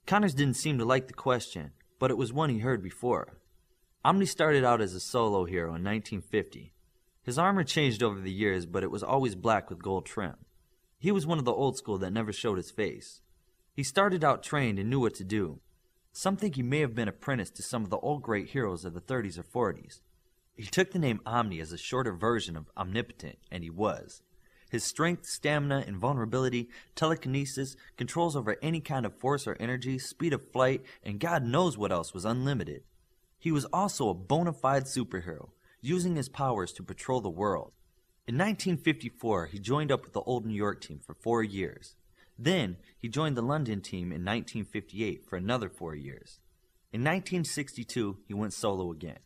Connors didn't seem to like the question, but it was one he heard before. Omni started out as a solo hero in 1950. His armor changed over the years, but it was always black with gold trim. He was one of the old school that never showed his face. He started out trained and knew what to do. Some think he may have been apprenticed to some of the old great heroes of the 30s or 40s. He took the name Omni as a shorter version of omnipotent, and he was. His strength, stamina, invulnerability, telekinesis, controls over any kind of force or energy, speed of flight, and God knows what else was unlimited. He was also a bona fide superhero, using his powers to patrol the world. In 1954, he joined up with the old New York team for 4 years. Then, he joined the London team in 1958 for another 4 years. In 1962, he went solo again.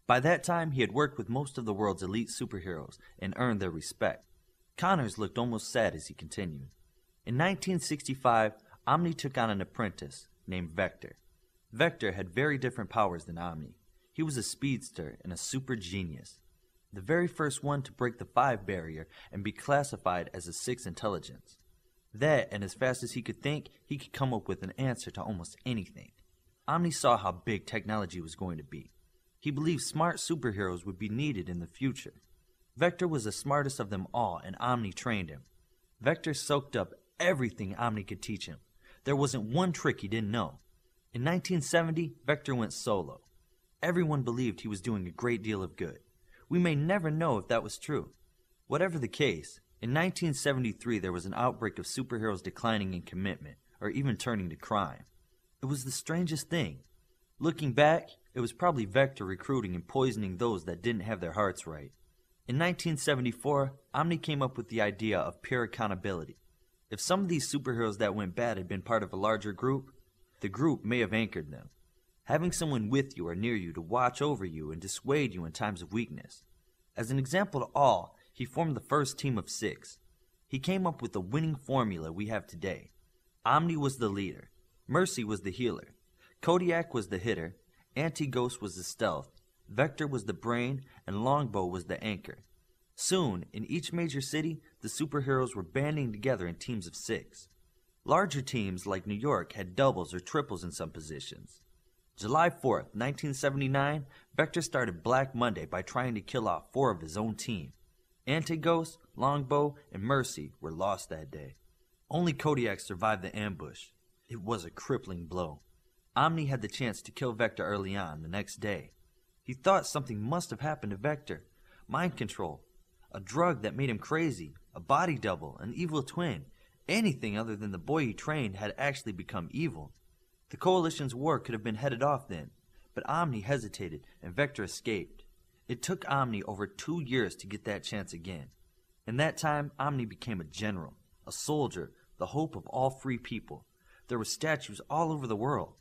By that time, he had worked with most of the world's elite superheroes and earned their respect. Connors looked almost sad as he continued. In 1965, Omni took on an apprentice named Vector. Vector had very different powers than Omni. He was a speedster and a super genius. The very first one to break the 5 barrier and be classified as a 6 intelligence. That, and as fast as he could think, he could come up with an answer to almost anything. Omni saw how big technology was going to be. He believed smart superheroes would be needed in the future. Vector was the smartest of them all, and Omni trained him. Vector soaked up everything Omni could teach him. There wasn't one trick he didn't know. In 1970, Vector went solo. Everyone believed he was doing a great deal of good. We may never know if that was true. Whatever the case, in 1973 there was an outbreak of superheroes declining in commitment, or even turning to crime. It was the strangest thing. Looking back, it was probably Vector recruiting and poisoning those that didn't have their hearts right. In 1974, Omni came up with the idea of pure accountability. If some of these superheroes that went bad had been part of a larger group, the group may have anchored them. Having someone with you or near you to watch over you and dissuade you in times of weakness. As an example to all, he formed the first team of 6. He came up with the winning formula we have today. Omni was the leader, Mercy was the healer, Kodiak was the hitter, Anti-Ghost was the stealth, Vector was the brain, and Longbow was the anchor. Soon, in each major city, the superheroes were banding together in teams of 6. Larger teams like New York had doubles or triples in some positions. July 4th, 1979, Vector started Black Monday by trying to kill off 4 of his own team. Anti-Ghost, Longbow, and Mercy were lost that day. Only Kodiak survived the ambush. It was a crippling blow. Omni had the chance to kill Vector early on, the next day. He thought something must have happened to Vector. Mind control. A drug that made him crazy. A body double. An evil twin. Anything other than the boy he trained had actually become evil. The Coalition's war could have been headed off then, but Omni hesitated and Vector escaped. It took Omni over 2 years to get that chance again. In that time, Omni became a general, a soldier, the hope of all free people. There were statues all over the world.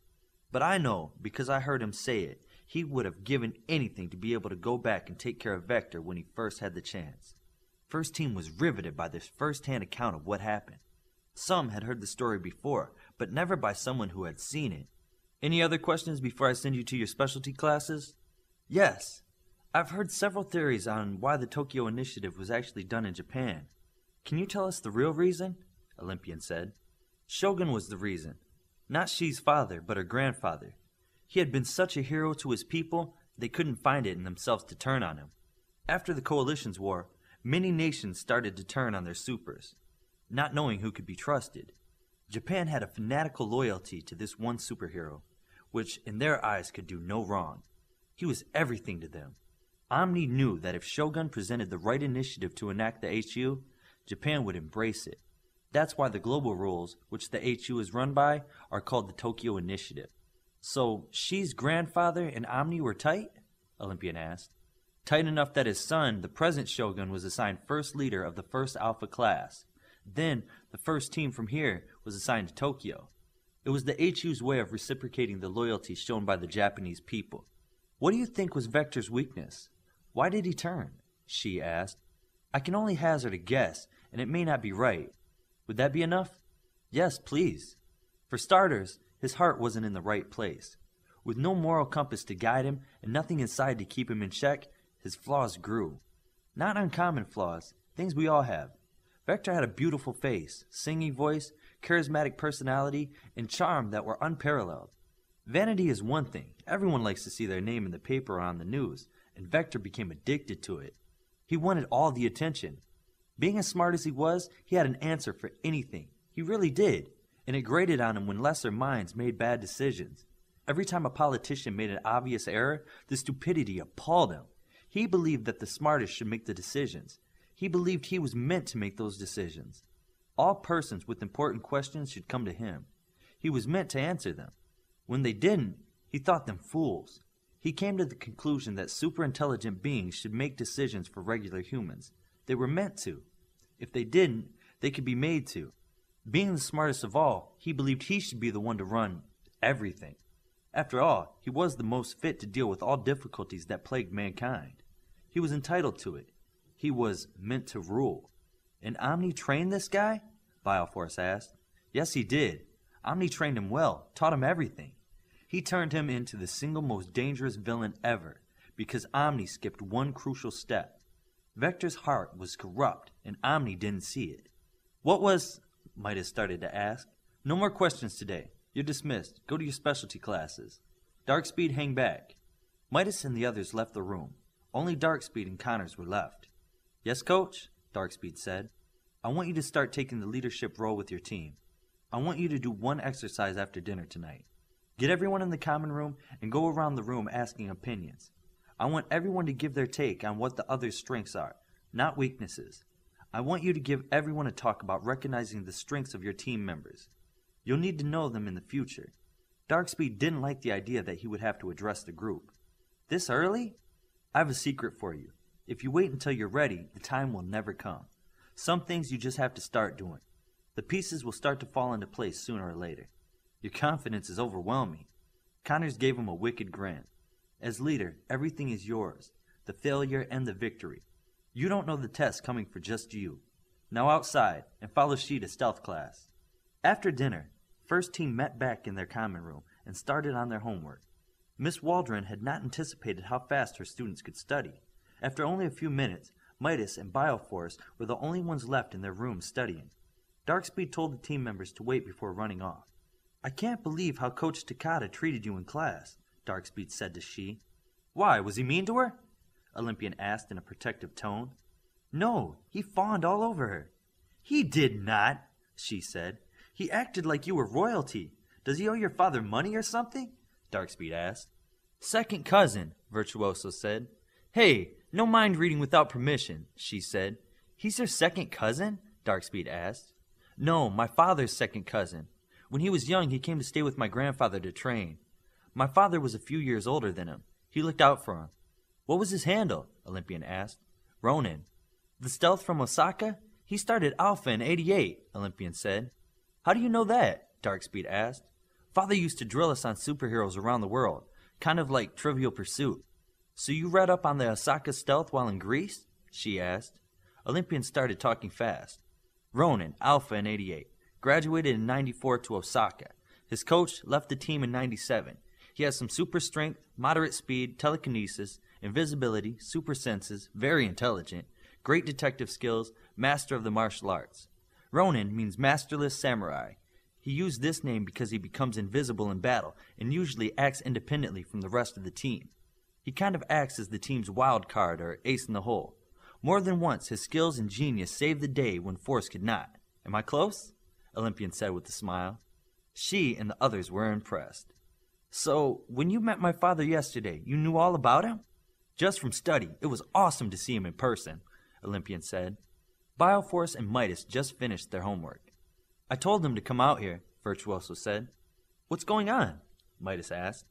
But I know, because I heard him say it, he would have given anything to be able to go back and take care of Vector when he first had the chance. First Team was riveted by this first-hand account of what happened. Some had heard the story before, but never by someone who had seen it. Any other questions before I send you to your specialty classes? Yes. I've heard several theories on why the Tokyo Initiative was actually done in Japan. Can you tell us the real reason? Olympian said. Shogun was the reason. Not Shi's father, but her grandfather. He had been such a hero to his people, they couldn't find it in themselves to turn on him. After the Coalition's war, many nations started to turn on their supers, not knowing who could be trusted. Japan had a fanatical loyalty to this one superhero, which in their eyes could do no wrong. He was everything to them. Omni knew that if Shogun presented the right initiative to enact the HU, Japan would embrace it. That's why the global rules, which the HU is run by, are called the Tokyo Initiative. So, Shi's grandfather and Omni were tight? Olympian asked. Tight enough that his son, the present Shogun, was assigned first leader of the first Alpha class. Then, the first team from here was assigned to Tokyo. It was the HU's way of reciprocating the loyalty shown by the Japanese people. What do you think was Vector's weakness? Why did he turn? She asked. I can only hazard a guess, and it may not be right. Would that be enough? Yes, please. For starters, his heart wasn't in the right place. With no moral compass to guide him and nothing inside to keep him in check, his flaws grew. Not uncommon flaws, things we all have. Vector had a beautiful face, singing voice, charismatic personality, and charm that were unparalleled. Vanity is one thing. Everyone likes to see their name in the paper or on the news, and Vector became addicted to it. He wanted all the attention. Being as smart as he was, he had an answer for anything. He really did, and it grated on him when lesser minds made bad decisions. Every time a politician made an obvious error, the stupidity appalled him. He believed that the smartest should make the decisions. He believed he was meant to make those decisions. All persons with important questions should come to him. He was meant to answer them. When they didn't, he thought them fools. He came to the conclusion that superintelligent beings should make decisions for regular humans. They were meant to. If they didn't, they could be made to. Being the smartest of all, he believed he should be the one to run everything. After all, he was the most fit to deal with all difficulties that plagued mankind. He was entitled to it. He was meant to rule. And Omni trained this guy? Bioforce asked. Yes, he did. Omni trained him well, taught him everything. He turned him into the single most dangerous villain ever, because Omni skipped one crucial step. Vector's heart was corrupt, and Omni didn't see it. What was... Midas started to ask. No more questions today. You're dismissed. Go to your specialty classes. Darkspeed, hang back. Midas and the others left the room. Only Darkspeed and Connors were left. Yes, Coach? Darkspeed said. I want you to start taking the leadership role with your team. I want you to do one exercise after dinner tonight. Get everyone in the common room and go around the room asking opinions. I want everyone to give their take on what the other's strengths are, not weaknesses. I want you to give everyone a talk about recognizing the strengths of your team members. You'll need to know them in the future. Darkspeed didn't like the idea that he would have to address the group. This early? I have a secret for you. If you wait until you're ready, the time will never come. Some things you just have to start doing. The pieces will start to fall into place sooner or later. Your confidence is overwhelming. Connors gave him a wicked grin. As leader, everything is yours, the failure and the victory. You don't know the test coming for just you. Now outside, and follow She to stealth class. After dinner, first team met back in their common room and started on their homework. Miss Waldron had not anticipated how fast her students could study. After only a few minutes, Midas and Bioforce were the only ones left in their room studying. Darkspeed told the team members to wait before running off. I can't believe how Coach A.K.A treated you in class, Darkspeed said to She. Why, was he mean to her? Olympian asked in a protective tone. No, he fawned all over her. He did not, She said. He acted like you were royalty. Does he owe your father money or something? Darkspeed asked. Second cousin, Virtuoso said. Hey, no mind reading without permission, She said. He's your second cousin? Darkspeed asked. No, my father's second cousin. When he was young, he came to stay with my grandfather to train. My father was a few years older than him. He looked out for him. What was his handle? Olympian asked. Ronin. The stealth from Osaka? He started Alpha in '88, Olympian said. How do you know that? Darkspeed asked. Father used to drill us on superheroes around the world, kind of like Trivial Pursuit. So you read up on the Osaka stealth while in Greece? She asked. Olympian started talking fast. Ronin, Alpha in '88. Graduated in '94 to Osaka. His coach left the team in '97. He has some super strength, moderate speed, telekinesis, invisibility, super senses, very intelligent, great detective skills, master of the martial arts. Ronin means masterless samurai. He used this name because he becomes invisible in battle and usually acts independently from the rest of the team. He kind of acts as the team's wild card or ace in the hole. More than once, his skills and genius saved the day when force could not. Am I close? Olympian said with a smile. She and the others were impressed. So, when you met my father yesterday, you knew all about him? Just from study. It was awesome to see him in person, Olympian said. Bioforce and Midas just finished their homework. I told them to come out here, Virtuoso said. What's going on? Midas asked.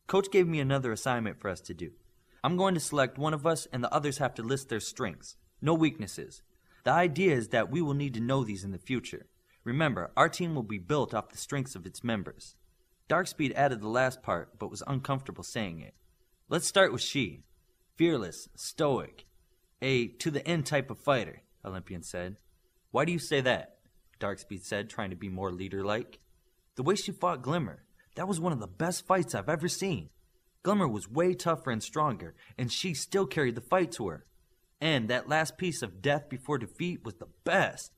Coach gave me another assignment for us to do. I'm going to select one of us and the others have to list their strengths. No weaknesses. The idea is that we will need to know these in the future. Remember, our team will be built off the strengths of its members. Darkspeed added the last part, but was uncomfortable saying it. Let's start with She. Fearless, stoic, a to-the-end type of fighter, Olympian said. Why do you say that? Darkspeed said, trying to be more leader-like. The way she fought Glimmer, that was one of the best fights I've ever seen. Glimmer was way tougher and stronger, and She still carried the fight to her. And that last piece of death before defeat was the best.